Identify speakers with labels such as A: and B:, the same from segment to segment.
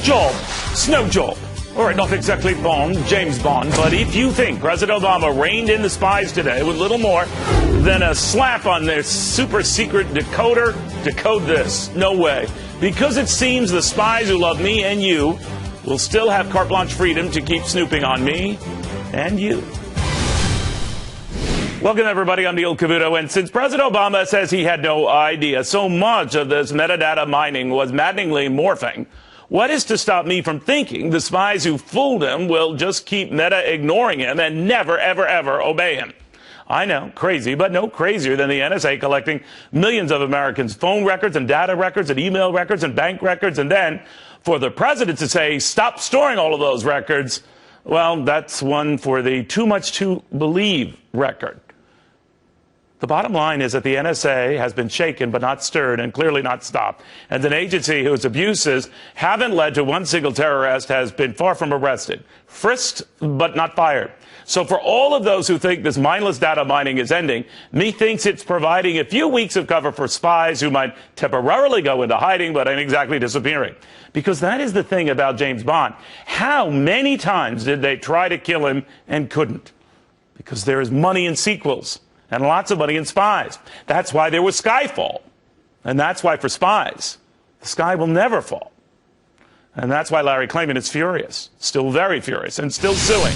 A: job, snow job. All right, not exactly Bond, James Bond, but if you think President Obama reined in the spies today with little more than a slap on their super secret decoder, decode this. No way. Because it seems the spies who love me and you will still have carte blanche freedom to keep snooping on me and you. Welcome, everybody. I'm Neil Cavuto. And since President Obama says he had no idea so much of this metadata mining was maddeningly morphing, what is to stop me from thinking the spies who fooled him will just keep meta ignoring him and never, ever, ever obey him? I know, crazy, but no crazier than the NSA collecting millions of Americans' phone records and data records and email records and bank records, and then for the president to say, stop storing all of those records, well, that's one for the too much to believe record. The bottom line is that the NSA has been shaken but not stirred and clearly not stopped. And an agency whose abuses haven't led to one single terrorist has been far from arrested, frisked but not fired. So for all of those who think this mindless data mining is ending, methinks it's providing a few weeks of cover for spies who might temporarily go into hiding but ain't exactly disappearing. Because that is the thing about James Bond. How many times did they try to kill him and couldn't? Because there is money in sequels. And lots of money in spies. That's why there was Skyfall. And that's why for spies, the sky will never fall. And that's why Larry Klayman is furious, still very furious, and still suing.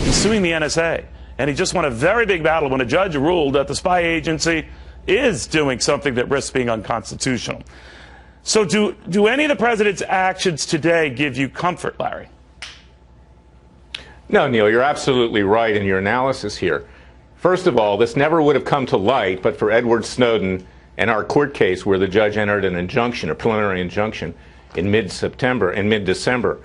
A: He's suing the NSA. And he just won a very big battle when a judge ruled that the spy agency is doing something that risks being unconstitutional. So do any of the president's actions today give you comfort, Larry?
B: No, Neil, you're absolutely right in your analysis here. First of all, this never would have come to light but for Edward Snowden and our court case where the judge entered an injunction, a preliminary injunction, in mid-December.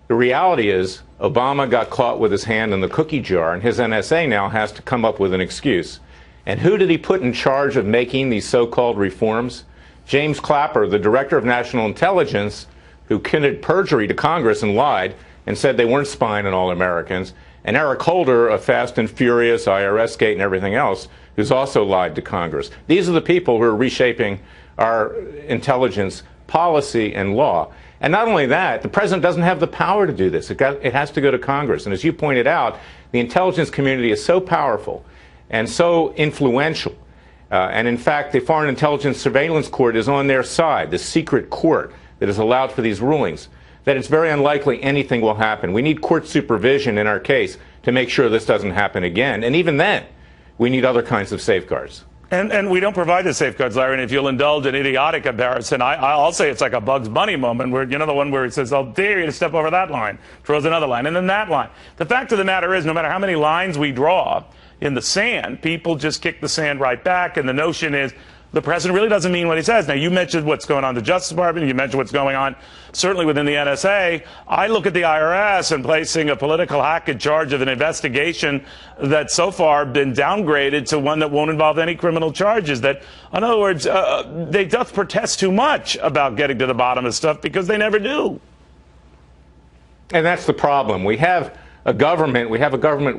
B: The reality is Obama got caught with his hand in the cookie jar, and his NSA now has to come up with an excuse. And who did he put in charge of making these so-called reforms? James Clapper, the director of national intelligence, who committed perjury to Congress and lied and said they weren't spying on all Americans. And Eric Holder, a Fast and Furious, IRS gate, and everything else, who's also lied to Congress. These are the people who are reshaping our intelligence policy and law. And not only that, the president doesn't have the power to do this. It has to go to Congress. And as you pointed out, the intelligence community is so powerful and so influential. And in fact, the Foreign Intelligence Surveillance Court is on their side, the secret court that has allowed for these rulings, that it's very unlikely anything will happen. We need court supervision in our case to make sure this doesn't happen again. And even then, we need other kinds of safeguards.
A: And we don't provide the safeguards, Larry. And if you'll indulge an idiotic comparison, I'll say it's like a Bugs Bunny moment where, you know, the one where he says, I'll dare you to step over that line, throws another line, and then that line. The fact of the matter is, no matter how many lines we draw in the sand, people just kick the sand right back. And the notion is, the president really doesn't mean what he says. Now, you mentioned what's going on in the Justice Department. You mentioned what's going on certainly within the NSA. I look at the IRS and placing a political hack in charge of an investigation that's so far been downgraded to one that won't involve any criminal charges. That, in other words, they doth protest too much about getting to the bottom of stuff because they never do.
B: And that's the problem. We have a government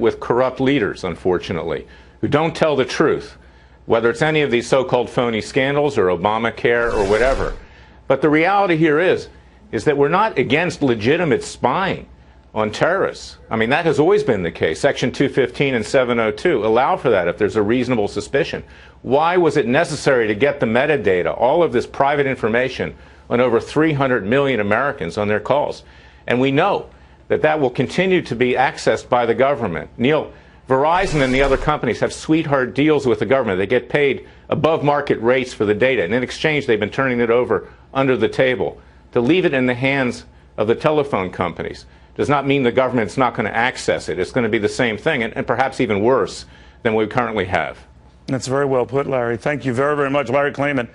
B: with corrupt leaders, unfortunately, who don't tell the truth, whether it's any of these so-called phony scandals or Obamacare or whatever. But the reality here is that we're not against legitimate spying on terrorists. I mean, that has always been the case. Section 215 and 702 allow for that if there's a reasonable suspicion. Why was it necessary to get the metadata, all of this private information on over 300 million Americans on their calls? And we know that that will continue to be accessed by the government. Neil, Verizon and the other companies have sweetheart deals with the government. They get paid above market rates for the data, and in exchange they've been turning it over under the table. To leave it in the hands of the telephone companies does not mean the government's not going to access it. It's going to be the same thing, and perhaps even worse than we currently have.
A: That's very well put, Larry. Thank you very, very much, Larry Klayman.